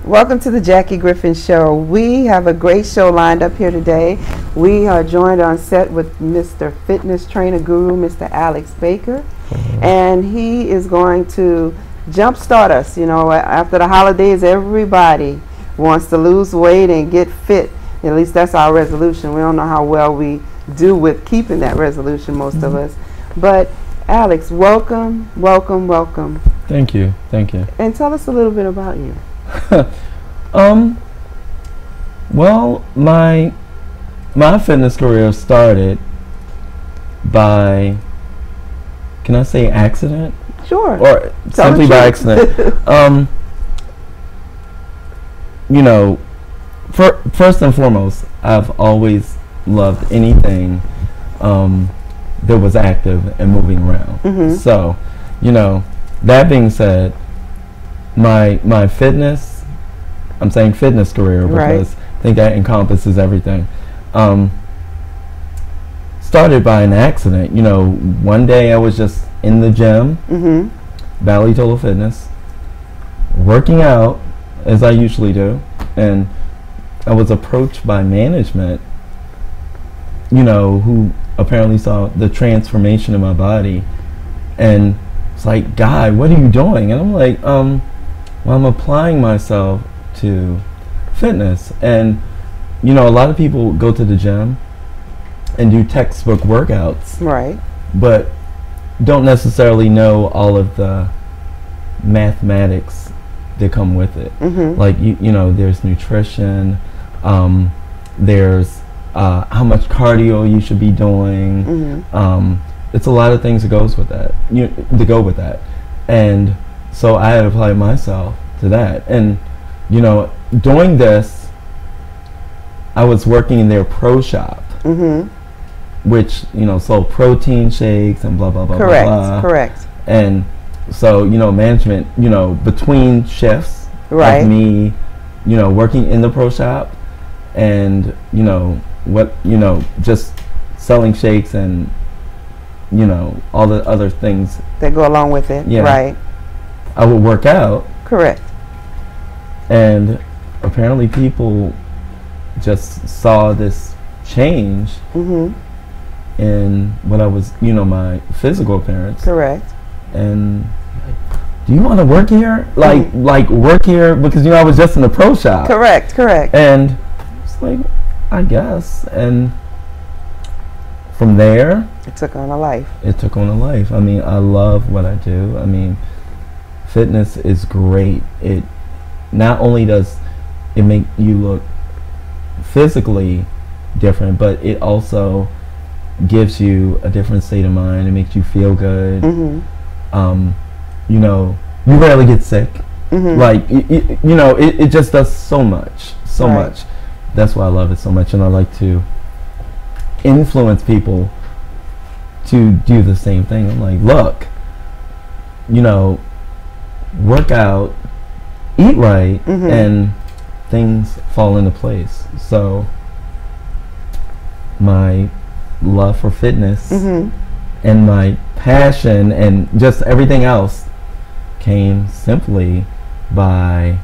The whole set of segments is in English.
Welcome to the Jackie Griffin Show. We have a great show lined up here today. We are joined on set with Mr. Fitness Trainer Guru, Mr. Alex Baker, and he is going to jumpstart us. You know, after the holidays, everybody wants to lose weight and get fit. At least that's our resolution. We don't know how well we do with keeping that resolution, most of us. But Alex, welcome, welcome, welcome. Thank you, thank you. And tell us a little bit about you. Well, my fitness career started by, can I say accident? Sure. Or simply by accident. You know, first and foremost, I've always loved anything that was active and moving around. Mm-hmm. So, you know, that being said, my fitness, I'm saying fitness career because I think that encompasses everything, started by an accident. You know, one day I was just in the gym, Valley Total Fitness, working out as I usually do, and I was approached by management, you know, who apparently saw the transformation in my body, and it's like, "Guy, what are you doing?" And I'm like, well, I'm applying myself to fitness. And you know, a lot of people go to the gym and do textbook workouts, Right. but don't necessarily know all of the mathematics that come with it. Like you know, there's nutrition, there's how much cardio you should be doing. It's a lot of things that goes with that. To go with that, and so I had applied myself to that. And you know, doing this, I was working in their pro shop, which, you know, sold protein shakes and blah blah blah. Correct. Blah, blah. Correct. And so, you know, management, you know, between shifts, Right. like me, you know, working in the pro shop, and you know what, you know, just selling shakes and, you know, all the other things That go along with it. Yeah. Right. I would work out, Correct. and apparently people just saw this change in what I was, you know, my physical appearance. Correct. And do you want to work here? Like work here, because you know I was just in the pro shop. Correct. Correct. And it's like, I guess. And from there, It took on a life. it took on a life. I mean, I love what I do. I mean, fitness is great. It not only does it make you look physically different, but it also gives you a different state of mind. It makes you feel good. You know, you rarely get sick. Like, you know, it just does so much, Right. much. That's why I love it so much, and I like to influence people to do the same thing. I'm like, look, you know, work out, eat right, and things fall into place. So my love for fitness and my passion and just everything else came simply by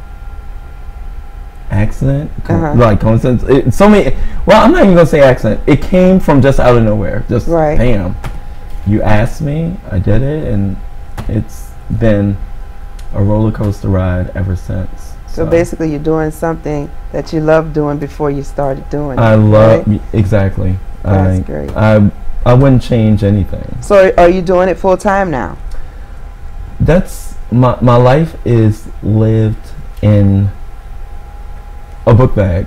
accident, like coincidence. So many. Well, I'm not even gonna say accident. It came from just out of nowhere. Just bam. You asked me, I did it, and it's been a roller coaster ride ever since. So basically, you're doing something that you loved doing before you started doing it. I love exactly. That's great. I wouldn't change anything. So are you doing it full time now? That's my life is lived in a book bag.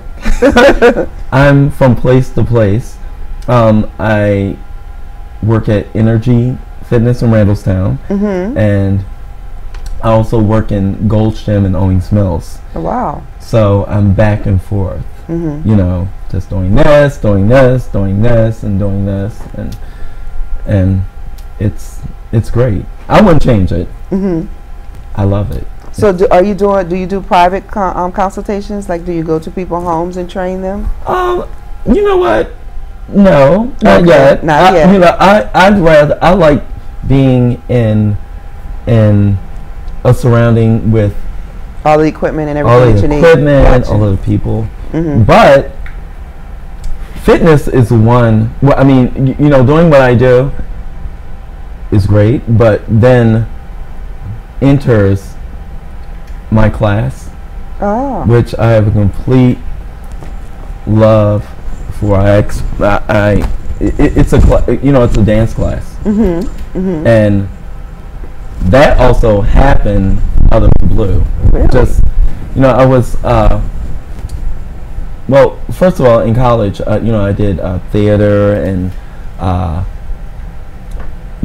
I'm from place to place. I work at Energy Fitness in Randallstown, and I also work in Gold's Gym in Owings Mills. Oh, wow. So I'm back and forth. You know, just doing this, doing this, doing this, and doing this, and it's great. I wouldn't change it. I love it. So do you do private consultations? Like, do you go to people's homes and train them? You know what? No, not yet. Not yet. You know, I like being in a surrounding with All the equipment and all everything the that you need. equipment, Gotcha. all of the people. Mhm. But fitness is one. Well, I mean, you know, doing what I do is great, but then enters my class, Oh. which I have a complete love for. It's it's a dance class, Mhm. Mhm. and that also happened out of the blue. Really? Just, I was well, first of all, in college, I did theater and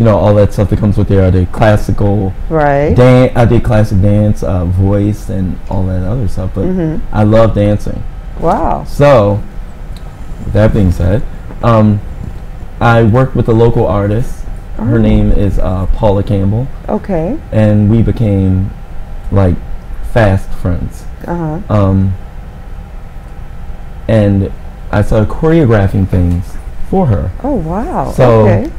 all that stuff that comes with there. I did classical Right. dance. I did classic dance, voice, and all that other stuff. But Mhm. I love dancing. Wow. So, with that being said, I worked with a local artist. Her Oh. name is Paula Campbell, Okay. and we became like fast friends. Uh huh. And I started choreographing things for her. Oh wow. So, okay.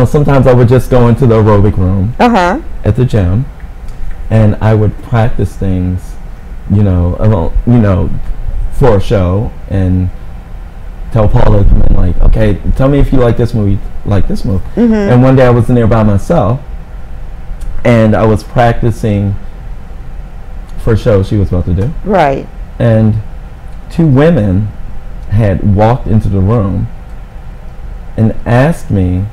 Sometimes I would just go into the aerobic room Uh huh. at the gym, and I would practice things, for a show, and tell Paula to come in, like, okay, tell me if you like this movie, like this move. Mhm. And one day I was in there by myself, and I was practicing for a show she was about to do, Right. and two women had walked into the room and asked me,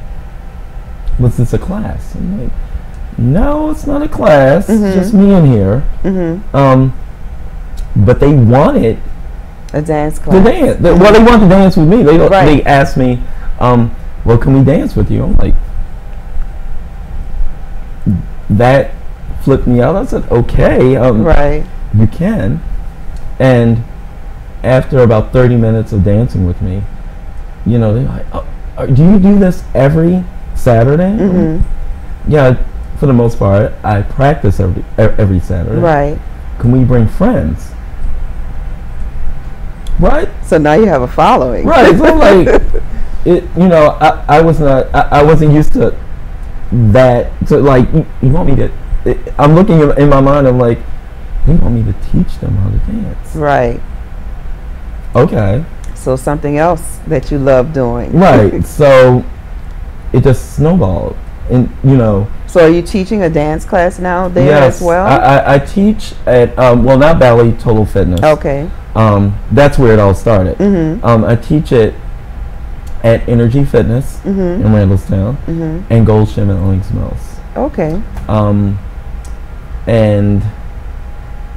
was this a class? I'm like, no, it's not a class. Mhm. It's just me in here. Mhm. But they wanted A dance to class. dance. Well, they wanted to dance with me. They Right. they asked me, well, can we dance with you? I'm like, that flipped me out. I said, okay, Right. you can. And after about 30 minutes of dancing with me, they're like, do you do this every Saturday? Mhm. Yeah, for the most part, I practice every Saturday. Right. Can we bring friends? Right? So now you have a following. Right. So I'm like, I wasn't used to that. So like, you want me to? I'm looking in my mind. I'm like, you want me to teach them how to dance? Right. Okay. So something else that you love doing. Right. So it just snowballed, and So are you teaching a dance class now there yes, as well? I teach at not Ballet, Total Fitness. Okay. That's where it all started. Mhm. I teach it at Energy Fitness Mhm. in Randallstown Mhm. and Gold's Gym at Owings Mills. Okay. And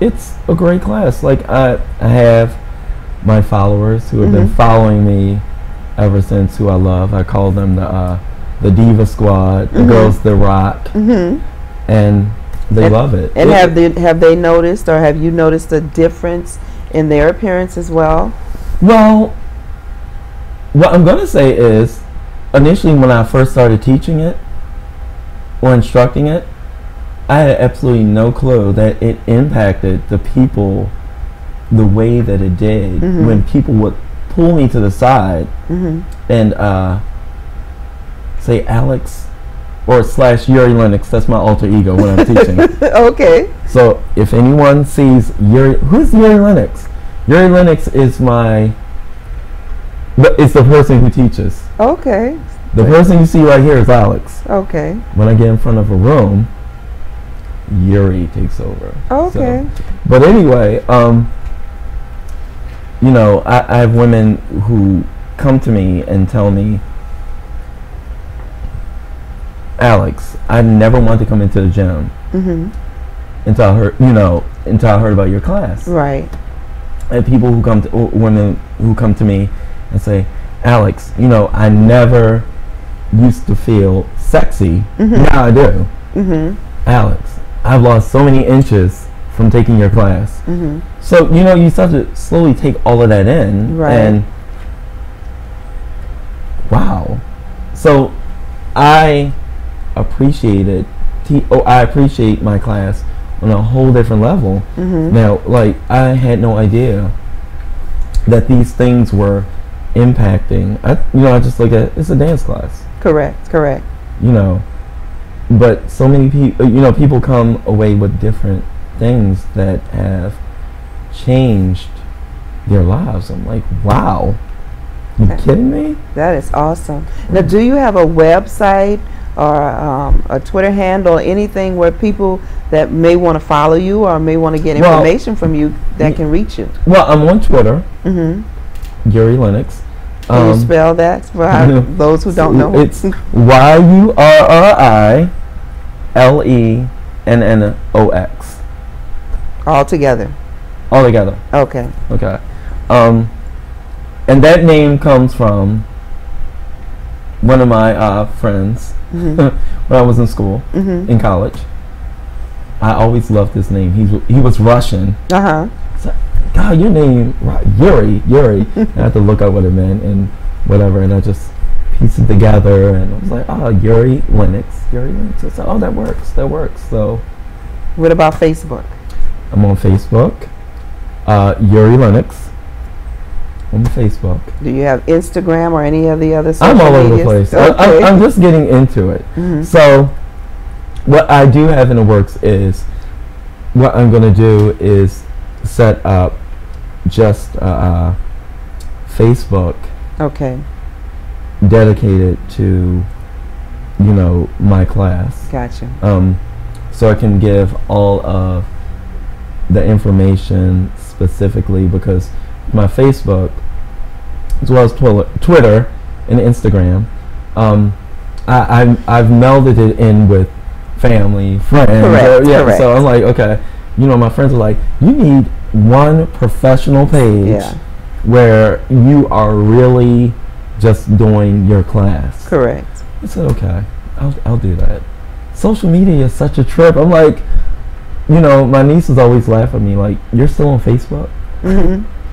it's a great class. Like I have my followers who have been Mhm. following me ever since, who I love. I call them the Diva Squad, the Mhm. girls that rock, Mhm. and they love it. And have they noticed, or have you noticed a difference in their appearance as well? Well, what I'm going to say is, initially when I first started teaching it or instructing it, I had absolutely no clue that it impacted the people the way that it did. Mhm. When people would pull me to the side Mhm. and say Alex or / Yuri Lennox, that's my alter ego when I'm teaching. Okay. So if anyone sees Yuri, who's Yuri Lennox? Yuri Lennox is it's the person who teaches. Okay. The person you see right here is Alex. Okay. When I get in front of a room, Yuri takes over. Okay. So, but anyway, I have women who come to me and tell me, Alex, I never wanted to come into the gym Mhm. until I heard about your class. Right. And people who women who come to me and say, Alex, I never used to feel sexy. Mhm. Now I do. Mhm. Alex, I've lost so many inches from taking your class. Mhm. So, you start to slowly take all of that in. Right. And wow. So I appreciate it. I appreciate my class on a whole different level. Mhm. Now, like, I had no idea that these things were impacting. I just look at it's a dance class. Correct. Correct. But so many people, people come away with different things that have changed their lives. I'm like, wow, you kidding me? That is awesome. Now, do you have a website or a Twitter handle or anything where people that may want to follow you or may want to get information from you that can reach you? Well, I'm on Twitter, Yuri Lennox. Can you spell that for those who don't know? It's YURRILENNOX. All together. All together. Okay. Okay. And that name comes from one of my friends when I was in school, in college. I always loved his name. He was Russian. So, God, your name, Yuri. I had to look up what it meant and whatever, and I just pieced it together, and I was like, oh, Yuri Lennox. I said, oh, that works. So, what about Facebook? I'm on Facebook. Yuri Lennox on Facebook. Do you have Instagram or any of the other social I'm all over the medias? place. Okay. I'm just getting into it. So what I do have in the works is what I'm going to do is set up just Facebook dedicated to my class. Gotcha. So I can give all of the information specifically, because my Facebook as well as Twitter and Instagram, I've melded it in with family, friends. Correct. So I'm like, okay, my friends are like, you need one professional page where you are really just doing your class. Correct. I said, okay, I'll do that. Social media is such a trip. I'm like, my nieces always laugh at me, like, you're still on Facebook?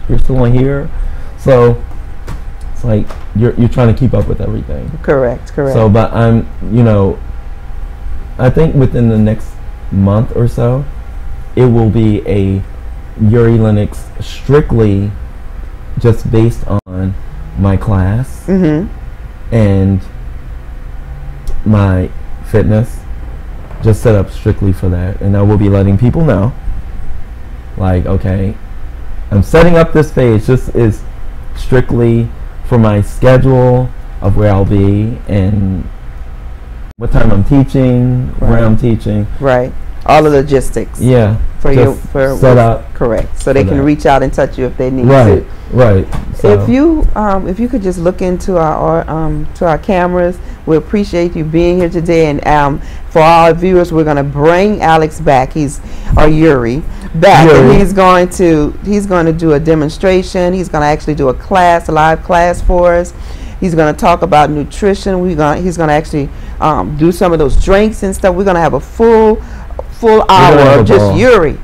You're still on here? So it's like you're trying to keep up with everything. Correct. So, but I'm, I think within the next month or so, it will be a Yuri Lennox strictly just based on my class and my fitness, just set up strictly for that. And I will be letting people know, like, okay, I'm setting up this page. This is strictly for my schedule of where I'll be and what time I'm teaching, where I'm teaching. Right. All the logistics. Yeah. For set up. Correct. So they can reach out and touch you if they need to. Right. So if you could just look into our cameras, we appreciate you being here today. And for our viewers, we're going to bring Alex back. Yuri back, and he's going to do a demonstration. He's going to actually do a live class for us. He's going to talk about nutrition. He's going to actually do some of those drinks and stuff. We're going to have a full hour of just Yuri.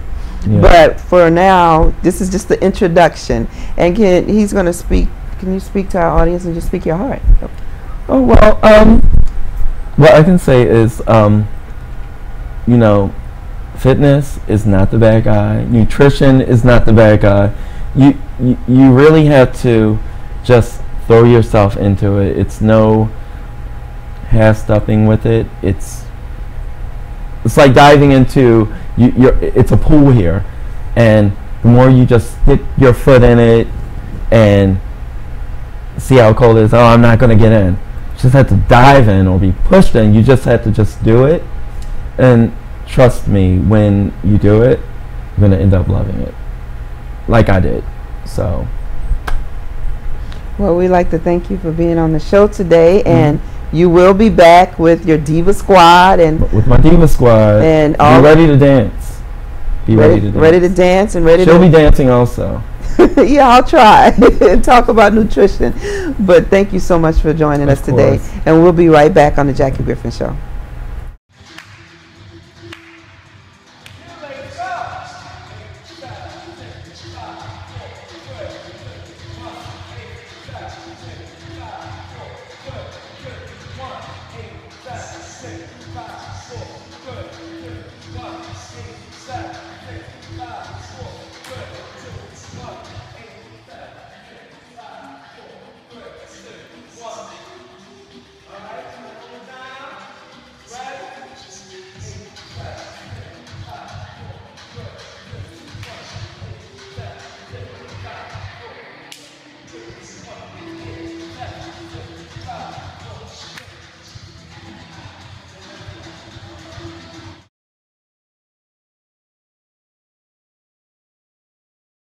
Yeah. But for now, this is just the introduction. And he's going to speak. Can you speak to our audience and just speak your heart? Oh, well, what I can say is, fitness is not the bad guy. Nutrition is not the bad guy. You really have to just throw yourself into it. It's no half-stepping with it. It's like diving into it's a pool here, and the more you just stick your foot in it and see how cold it is, I'm not going to get in. You just have to dive in or be pushed in. You just have to just do it, and trust me, when you do it, you're going to end up loving it, like I did. So, well, we'd like to thank you for being on the show today, and you will be back with your Diva Squad with my Diva Squad, and be ready to dance. Ready to dance and ready. She'll be dancing also. Yeah, I'll try and talk about nutrition. But thank you so much for joining us today, and we'll be right back on the Jackie Griffin Show.